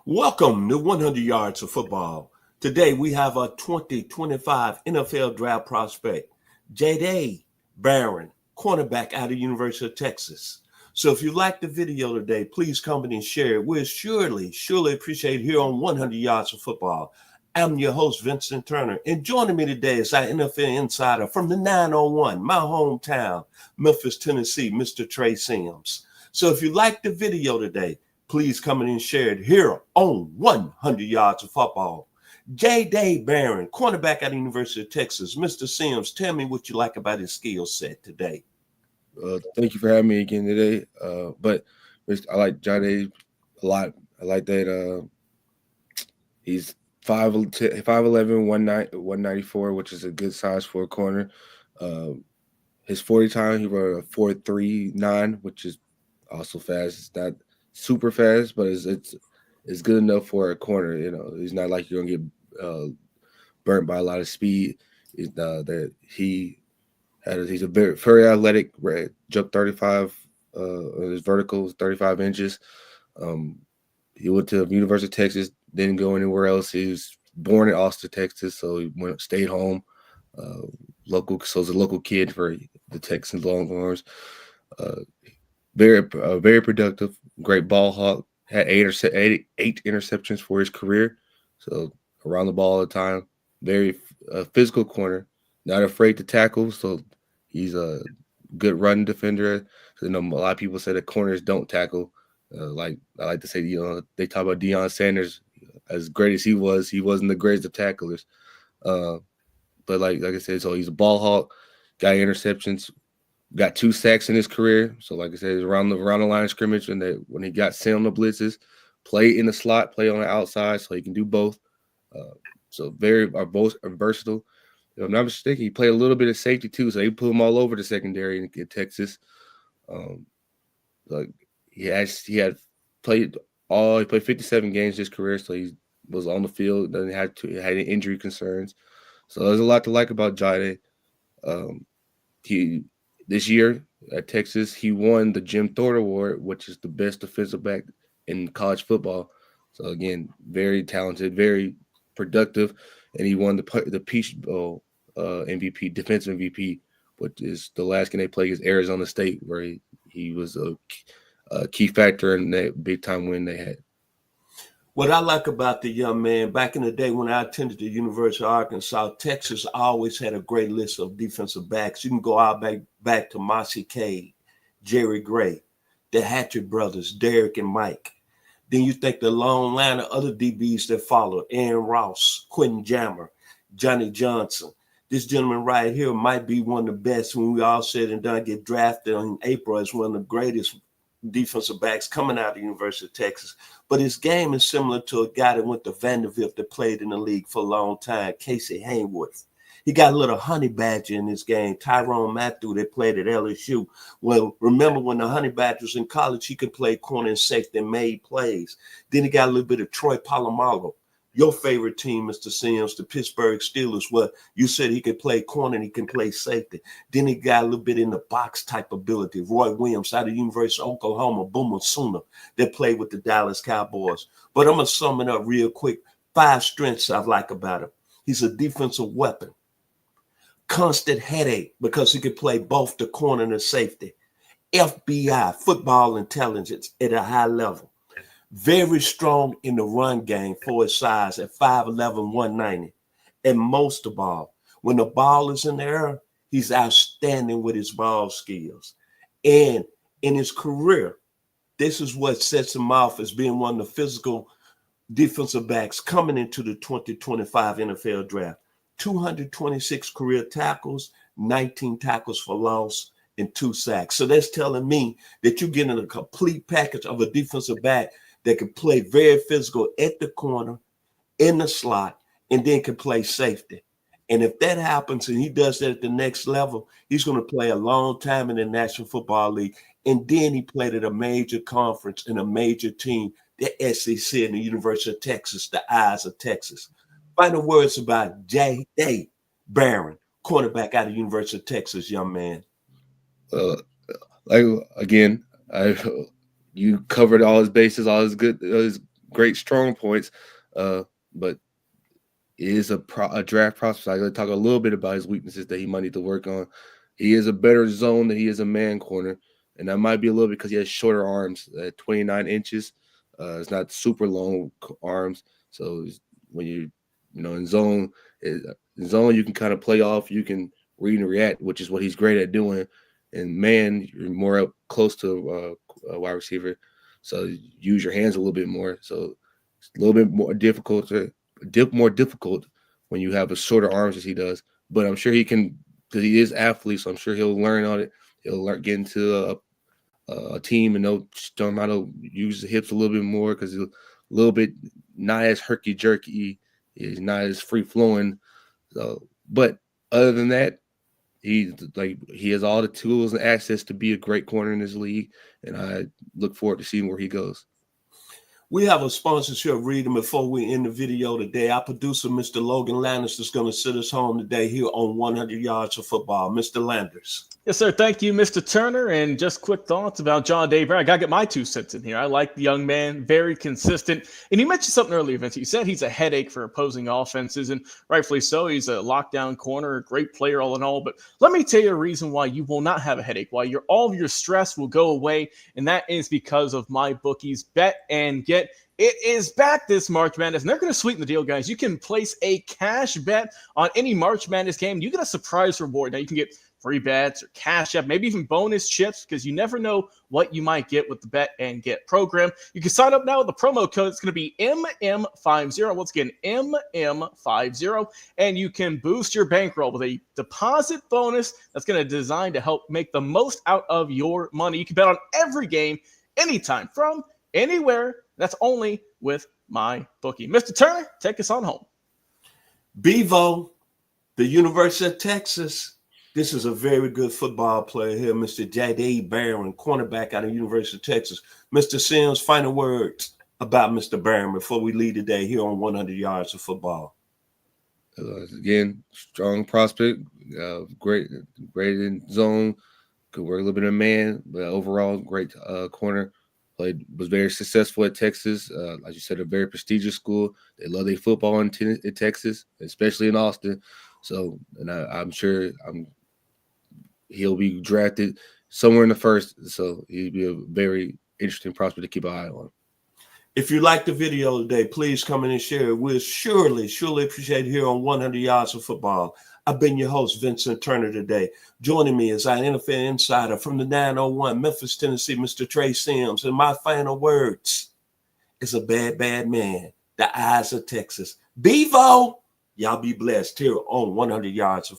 Welcome to 100 Yards of Football. Today we have a 2025 NFL Draft prospect, Jahdae Barron, cornerback out of University of Texas. So if you like the video today, please comment and share it. We'll surely appreciate it here on 100 Yards of Football. I'm your host, Vincent Turner, and joining me today is our NFL insider from the 901, my hometown, Memphis, Tennessee, Mr. Trey Sims. So if you like the video today, please come in and share it here on 100 Yards of Football. Jahdae Barron, cornerback at the University of Texas. Mr. Sims, tell me what you like about his skill set today. Thank you for having me again today. But I like Jahdae a lot. I like that he's 5'11", 194, which is a good size for a corner. His 40 time, he ran a 4.39, which is also fast. It's not super fast, but it's good enough for a corner. You know, he's not like you're gonna get burnt by a lot of speed. That he's a very athletic. Jumped 35. His vertical is 35 inches. He went to the University of Texas. Didn't go anywhere else. He was born in Austin, Texas, so he stayed home. So he's a local kid for the Texans Longhorns. Very productive. Great ball hawk. Had eight interceptions for his career. So around the ball all the time. Very physical corner. Not afraid to tackle. So he's a good run defender. So, a lot of people say that corners don't tackle. Like I like to say, they talk about Deion Sanders. As great as he wasn't the greatest of tacklers. But like I said, so he's a ball hawk. Got interceptions. Got 2 sacks in his career. So like I said, around the line of scrimmage, and when he got sent on the blitzes, play in the slot, play on the outside, so he can do both. So both are versatile. If I'm not mistaken, he played a little bit of safety too, so they put him all over the secondary in Texas. Like he played 57 games his career, so he was on the field. Doesn't had any injury concerns. So there's a lot to like about Jahdae. This year at Texas, he won the Jim Thorpe Award, which is the best defensive back in college football. So again, very talented, very productive, and he won the Peach Bowl MVP, defensive MVP, which is the last game they played against Arizona State, where he was a key factor in that big time win they had. What I like about the young man, back in the day when I attended the University of Arkansas, Texas always had a great list of defensive backs. You can go out back to Mossy Cade, Jerry Gray, the Hatcher brothers, Derek and Mike. Then you think the long line of other DBs that followed, Aaron Ross, Quentin Jammer, Johnny Johnson. This gentleman right here might be one of the best when we all said and done get drafted in April as one of the greatest defensive backs coming out of the University of Texas. But his game is similar to a guy that went to Vanderbilt that played in the league for a long time, Casey Hayworth. He got a little honey badger in his game, Tyrone Matthew, that played at LSU. Well, remember when the honey badger was in college, he could play corner and safety and made plays. Then he got a little bit of Troy Polamalu. Your favorite team, Mr. Sims, the Pittsburgh Steelers, well, you said he could play corner and he can play safety. Then he got a little bit in the box type ability. Roy Williams out of the University of Oklahoma, Boomer Sooner, that played with the Dallas Cowboys. But I'm going to sum it up real quick. 5 strengths I like about him. He's a defensive weapon. Constant headache because he could play both the corner and the safety. FBI, football intelligence at a high level. Very strong in the run game for his size at 5'11", 190. And most of all, when the ball is in the air, he's outstanding with his ball skills. And in his career, this is what sets him off as being one of the physical defensive backs coming into the 2025 NFL draft. 226 career tackles, 19 tackles for loss, and 2 sacks. So that's telling me that you're getting a complete package of a defensive back that can play very physical at the corner, in the slot, and then can play safety. And if that happens and he does that at the next level, he's going to play a long time in the National Football League. And then he played at a major conference and a major team, the SEC and the University of Texas, the Eyes of Texas. Final words about Jahdae Barron, cornerback out of the University of Texas, young man. Like again, you covered all his bases, all his great strong points, but it is a draft process. I'm going to talk a little bit about his weaknesses that he might need to work on. He is a better zone than he is a man corner, and that might be a little bit because he has shorter arms at 29 inches. It's not super long arms, so when in zone, you can kind of play off. You can read and react, which is what he's great at doing. And man, you're more up close to a wide receiver, so use your hands a little bit more. So it's a little bit more difficult when you have a shorter arms as he does. But I'm sure he can, because he is athlete, so I'm sure he'll learn on it. He'll get into a team and they'll show him how to use the hips a little bit more because he's a little bit not as herky jerky. He's not as free flowing. So, but other than that, he has all the tools and access to be a great corner in this league, and I look forward to seeing where he goes. We have a sponsorship reading before we end the video today. Our producer, Mr. Logan Landers, is going to sit us home today here on 100 Yards of Football. Mr. Landers. Yes, sir. Thank you, Mr. Turner. And just quick thoughts about Jahdae Barron. I got to get my 2 cents in here. I like the young man, very consistent. And you mentioned something earlier, Vince. You said he's a headache for opposing offenses, and rightfully so. He's a lockdown corner, a great player all in all. But let me tell you a reason why you will not have a headache, why all of your stress will go away, and that is because of MyBookie's Bet and Get. It is back this March Madness, and they're going to sweeten the deal, guys. You can place a cash bet on any March Madness game. You get a surprise reward. Now, you can get free bets or cash app, maybe even bonus chips, because you never know what you might get with the Bet and Get program. You can sign up now with the promo code. It's going to be MM50. Once again, MM50. And you can boost your bankroll with a deposit bonus that's going to be designed to help make the most out of your money. You can bet on every game, anytime, from anywhere. That's only with MyBookie. Mr. Turner, take us on home. Bevo, the University of Texas. This is a very good football player here, Mr. Jahdae Barron, cornerback out of University of Texas. Mr. Sims, final words about Mr. Barron before we leave today here on 100 Yards of Football. Again, strong prospect, great in zone, could work a little bit of man, but overall great corner. Was very successful at Texas. Like you said, a very prestigious school. They love their football in Texas, especially in Austin. So, and I'm sure he'll be drafted somewhere in the first. So he'll be a very interesting prospect to keep an eye on. If you like the video today, please come in and share it. We'll surely appreciate it here on 100 Yards of Football. I've been your host, Vincent Turner, today. Joining me is our NFL insider from the 901, Memphis, Tennessee, Mr. Trey Sims. And my final words is a bad, bad man. The eyes of Texas. Bevo, y'all be blessed here on 100 Yards of